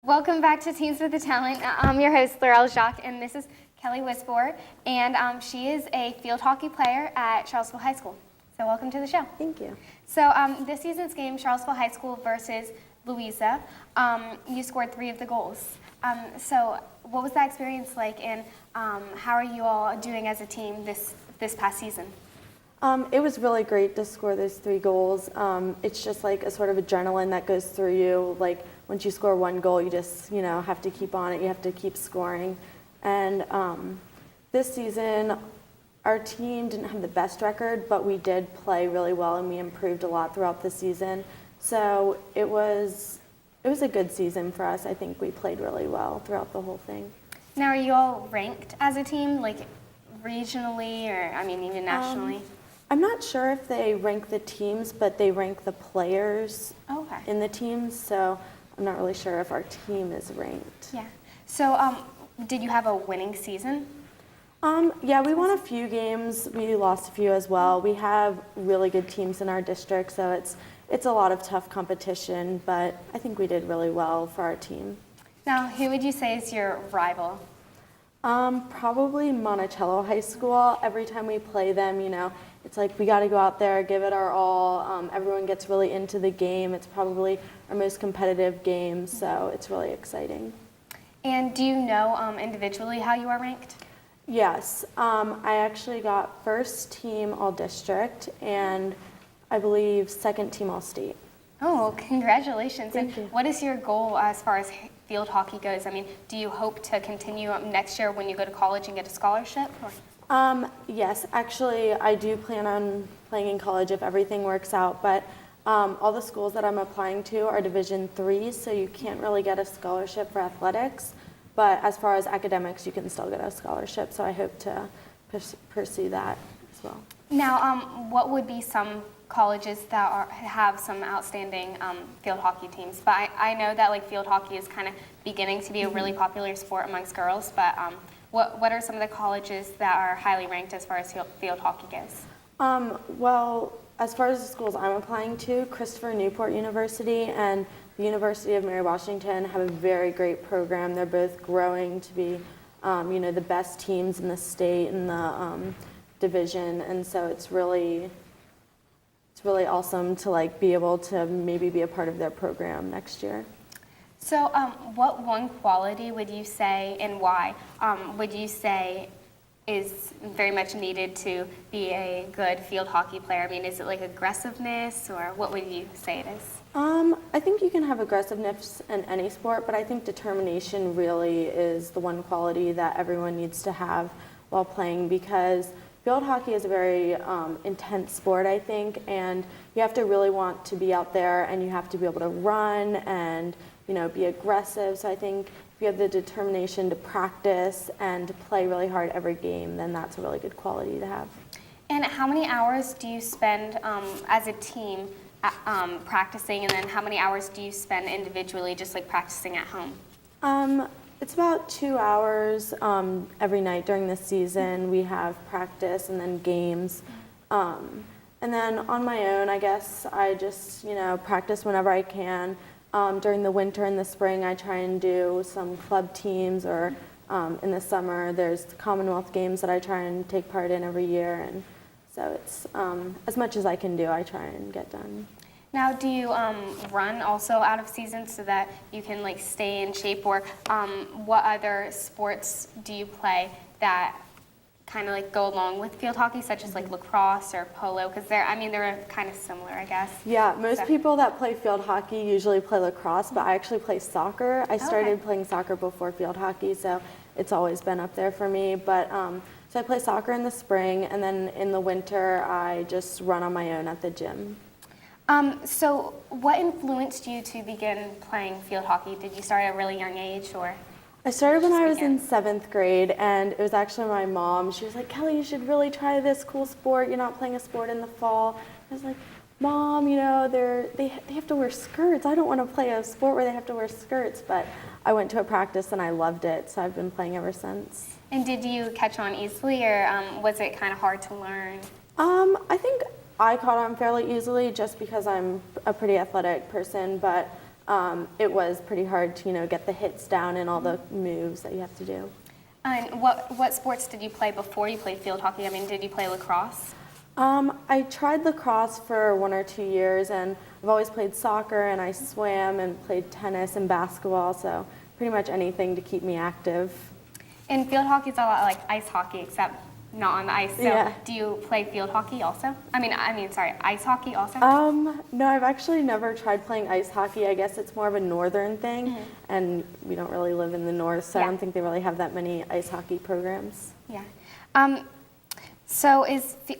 Welcome back to Teams with the Talent. I'm your host, Laurel Jacques, and this is Kelli Wisbauer, and she is a field hockey player at Charlottesville High School. So welcome to the show. Thank you. So this season's game, Charlottesville High School versus Louisa, you scored 3 of the goals. So what was that experience like, and how are you all doing as a team this past season? It was really great to score those 3 goals. It's just like a sort of adrenaline that goes through you. Like once you score 1 goal, you just have to keep on it. You have to keep scoring. And this season, our team didn't have the best record, but we did play really well, and we improved a lot throughout the season. So it was a good season for us. I think we played really well throughout the whole thing. Now, are you all ranked as a team, like regionally, or even nationally? I'm not sure if they rank the teams, but they rank the players in the teams, so I'm not really sure if our team is ranked. Yeah. So did you have a winning season? Yeah, we won a few games. We lost a few as well. We have really good teams in our district, so it's a lot of tough competition, but I think we did really well for our team. Now, who would you say is your rival? Probably Monticello High School. Every time we play them, it's like we got to go out there, give it our all. Everyone gets really into the game. It's probably our most competitive game, so it's really exciting. And do you know individually how you are ranked? Yes. I actually got first team all-district and I believe second team all-state. Oh, congratulations. Thank you. What is your goal as far as field hockey goes? Do you hope to continue next year when you go to college and get a scholarship? Or? Yes, actually, I do plan on playing in college if everything works out, but all the schools that I'm applying to are Division III, so you can't really get a scholarship for athletics, but as far as academics, you can still get a scholarship, so I hope to pursue that as well. Now, what would be some colleges that have some outstanding field hockey teams? But I know that field hockey is kind of beginning to be a really popular sport amongst girls, but what are some of the colleges that are highly ranked as far as field hockey goes? Well, as far as the schools I'm applying to, Christopher Newport University and the University of Mary Washington have a very great program. They're both growing to be, the best teams in the state and the division, and so it's really awesome to be able to maybe be a part of their program next year. So what one quality would you say, and why, would you say is very much needed to be a good field hockey player? Is it aggressiveness, or what would you say it is? I think you can have aggressiveness in any sport, but I think determination really is the one quality that everyone needs to have while playing, because field hockey is a very intense sport, I think, and you have to really want to be out there, and you have to be able to run and be aggressive. So I think if you have the determination to practice and to play really hard every game, then that's a really good quality to have. And how many hours do you spend as a team practicing, and then how many hours do you spend individually just practicing at home? It's about 2 hours every night during the season. We have practice and then games. And then on my own, I guess I just, practice whenever I can. During the winter and the spring, I try and do some club teams, or in the summer, there's Commonwealth games that I try and take part in every year. And so it's as much as I can do, I try and get done. Now, do you run also out of season so that you can stay in shape, or what other sports do you play that kind of go along with field hockey, such as lacrosse or polo? Because they're kind of similar, I guess. Yeah, most people that play field hockey usually play lacrosse, but I actually play soccer. I started playing soccer before field hockey, so it's always been up there for me. But so I play soccer in the spring, and then in the winter I just run on my own at the gym. So what influenced you to begin playing field hockey? Did you start at a really young age, or? I started when I was in 7th grade, and it was actually my mom. She was like, "Kelli, you should really try this cool sport. You're not playing a sport in the fall." I was like, "Mom, they have to wear skirts. I don't want to play a sport where they have to wear skirts." But I went to a practice and I loved it, so I've been playing ever since. And did you catch on easily, or was it kind of hard to learn? I think I caught on fairly easily just because I'm a pretty athletic person, but it was pretty hard to, get the hits down and all the moves that you have to do. And what sports did you play before you played field hockey? I mean, did you play lacrosse? I tried lacrosse for 1 or 2 years, and I've always played soccer, and I swam and played tennis and basketball, so pretty much anything to keep me active. And field hockey is a lot like ice hockey, except not on the ice. So Yeah. do you play field hockey also? Sorry, ice hockey also? No, I've actually never tried playing ice hockey. I guess it's more of a northern thing, and we don't really live in the north, so I Yeah. don't think they really have that many ice hockey programs. Yeah. So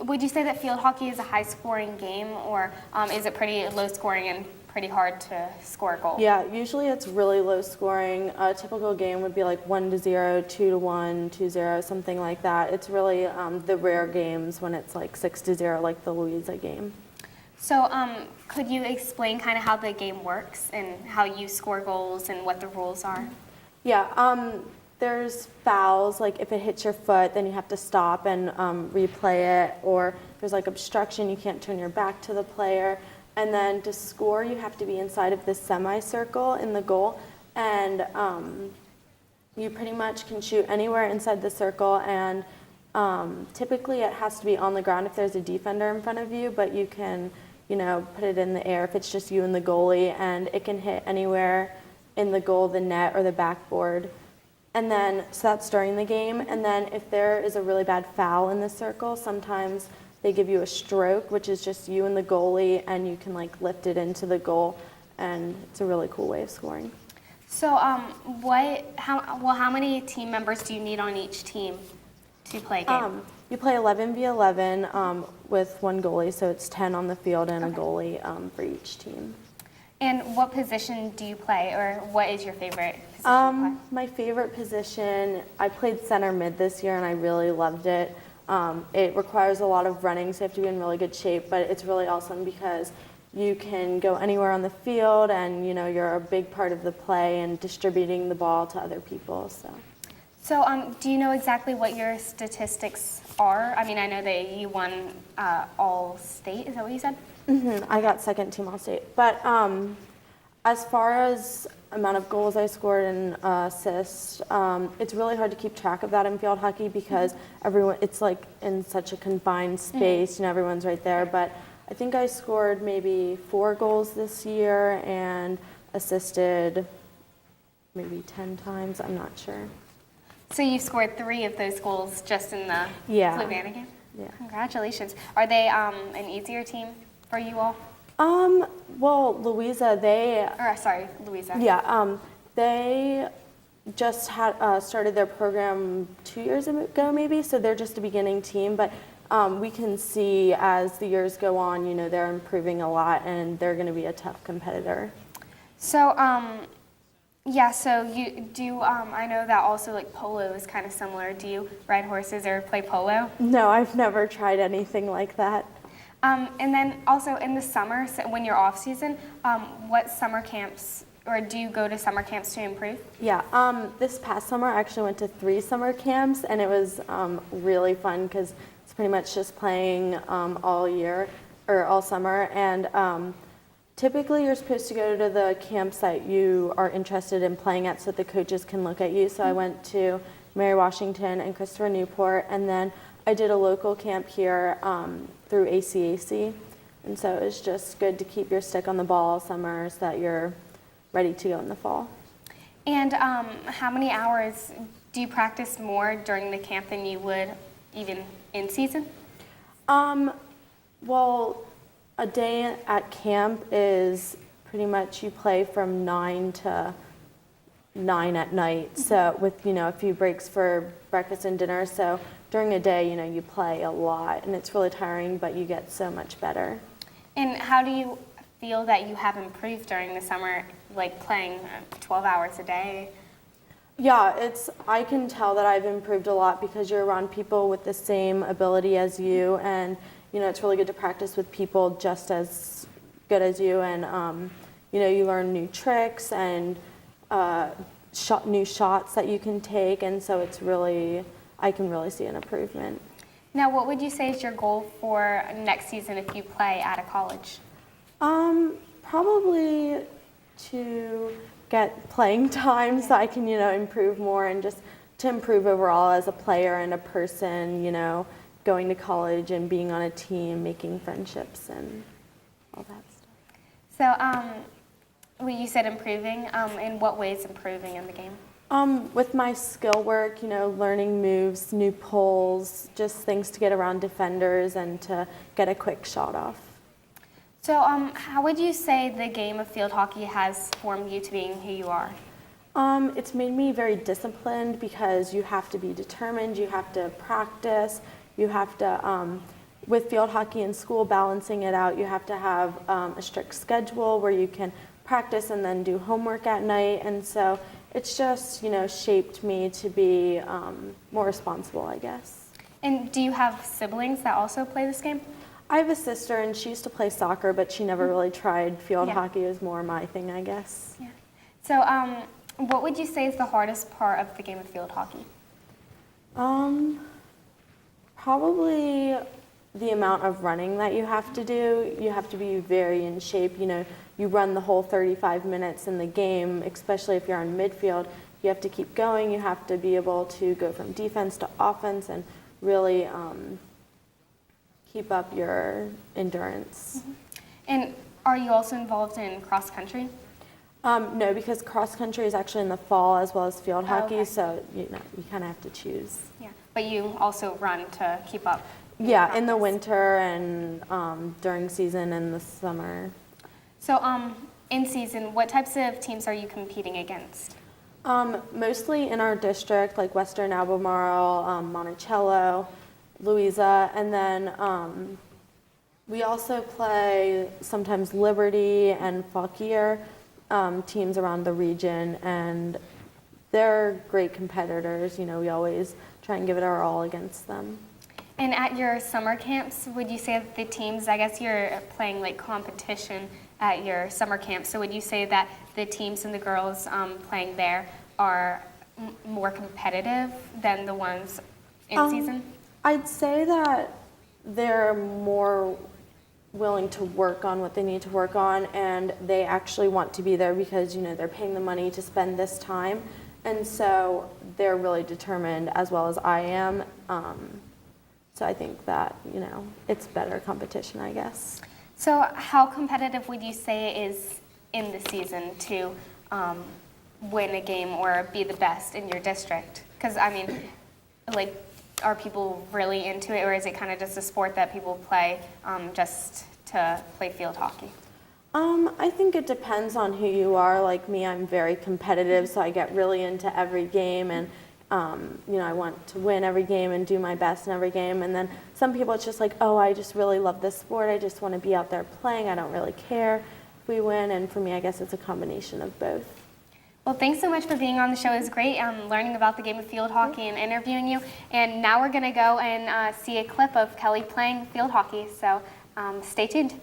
would you say that field hockey is a high-scoring game, or is it pretty low-scoring and pretty hard to score a goal? Yeah, usually it's really low scoring. A typical game would be like 1-0, 2-1, 2-0, something like that. It's really the rare games when it's like 6-0, like the Louisa game. So could you explain kind of how the game works and how you score goals and what the rules are? Yeah, there's fouls, like if it hits your foot, then you have to stop and replay it, or there's like obstruction, you can't turn your back to the player. And then to score, you have to be inside of this semicircle in the goal, and you pretty much can shoot anywhere inside the circle, and typically it has to be on the ground if there's a defender in front of you, but you can, put it in the air if it's just you and the goalie, and it can hit anywhere in the goal, the net, or the backboard. And then, so that's during the game, and then if there is a really bad foul in the circle, sometimes they give you a stroke, which is just you and the goalie, and you can like lift it into the goal, and it's a really cool way of scoring. So how many team members do you need on each team to play a game? You play 11v11 with one goalie, so it's 10 on the field and a goalie for each team. And what position do you play, or what is your favorite position to play? My favorite position, I played center mid this year, and I really loved it. It requires a lot of running, so you have to be in really good shape, but it's really awesome because you can go anywhere on the field, and you're a big part of the play and distributing the ball to other people. So do you know exactly what your statistics are? I mean, I know that you won all state. Is that what you said? I got second team all state, but as far as amount of goals I scored and assists, it's really hard to keep track of that in field hockey because it's like in such a confined space, everyone's right there. But I think I scored maybe 4 goals this year and assisted maybe 10 times. I'm not sure. So you scored 3 of those goals just in the Fluvanna game? Yeah. Congratulations. Are they an easier team for you all? Well, Louisa, Louisa. Yeah, they just had started their program 2 years ago, maybe, so they're just a beginning team, but we can see as the years go on, they're improving a lot, and they're going to be a tough competitor. So, so you do, I know that also like polo is kind of similar. Do you ride horses or play polo? No, I've never tried anything like that. And then also in the summer, so when you're off season, what summer camps, or do you go to summer camps to improve? Yeah, this past summer I actually went to 3 summer camps, and it was really fun because it's pretty much just playing all year, or all summer, and typically you're supposed to go to the camps that you are interested in playing at so that the coaches can look at you. So I went to Mary Washington and Christopher Newport, and then I did a local camp here through ACAC, and so it's just good to keep your stick on the ball all summer so that you're ready to go in the fall. And how many hours do you practice more during the camp than you would even in season? Well, a day at camp is pretty much you play from 9 to 9 at night, so with a few breaks for breakfast and dinner. So during a day, you play a lot, and it's really tiring, but you get so much better. And how do you feel that you have improved during the summer, like playing 12 hours a day? Yeah, I can tell that I've improved a lot because you're around people with the same ability as you, and it's really good to practice with people just as good as you, and you learn new tricks and new shots that you can take, and so I can really see an improvement. Now, what would you say is your goal for next season if you play at a college? Probably to get playing time so I can, improve more and just to improve overall as a player and a person, going to college and being on a team, making friendships and all that stuff. So, well, you said improving. In what ways improving in the game? With my skill work, learning moves, new pulls, just things to get around defenders and to get a quick shot off. So, how would you say the game of field hockey has formed you to being who you are? It's made me very disciplined because you have to be determined, you have to practice, you have to, with field hockey in school, balancing it out, you have to have a strict schedule where you can practice and then do homework at night. And so it's just, shaped me to be more responsible, I guess. And do you have siblings that also play this game? I have a sister and she used to play soccer, but she never really tried field hockey. It was more my thing, I guess. Yeah. So, what would you say is the hardest part of the game of field hockey? Probably the amount of running that you have to do. You have to be very in shape. You run the whole 35 minutes in the game, especially if you're on midfield. You have to keep going. You have to be able to go from defense to offense and really keep up your endurance. Mm-hmm. And are you also involved in cross country? No, because cross country is actually in the fall as well as field hockey, okay. so you kind of have to choose. Yeah, but you also run to keep up. Yeah, in the winter and during season and the summer. So, in season, what types of teams are you competing against? Mostly in our district, like Western Albemarle, Monticello, Louisa, and then we also play sometimes Liberty and Fauquier, teams around the region, and they're great competitors. We always try and give it our all against them. And at your summer camps, would you say that the teams, I guess you're playing like competition at your summer camp, so would you say that the teams and the girls playing there are more competitive than the ones in season? I'd say that they're more willing to work on what they need to work on, and they actually want to be there because they're paying the money to spend this time, and so they're really determined as well as I am. So I think that it's better competition, I guess. So how competitive would you say it is in the season to win a game or be the best in your district? Because are people really into it, or is it kind of just a sport that people play just to play field hockey? I think it depends on who you are. Like me, I'm very competitive, so I get really into every game, and I want to win every game and do my best in every game. And then some people, it's just like, oh, I just really love this sport. I just want to be out there playing. I don't really care if we win. And for me, I guess it's a combination of both. Well, thanks so much for being on the show. It was great learning about the game of field hockey and interviewing you. And now we're going to go and see a clip of Kelli playing field hockey. So stay tuned.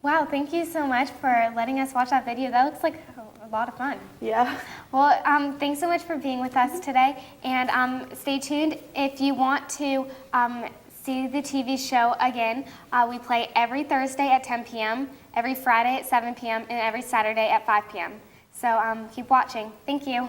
Wow, thank you so much for letting us watch that video. That looks like a lot of fun. Yeah. Well, thanks so much for being with us today. And stay tuned. If you want to see the TV show again, we play every Thursday at 10 p.m., every Friday at 7 p.m., and every Saturday at 5 p.m. So keep watching. Thank you.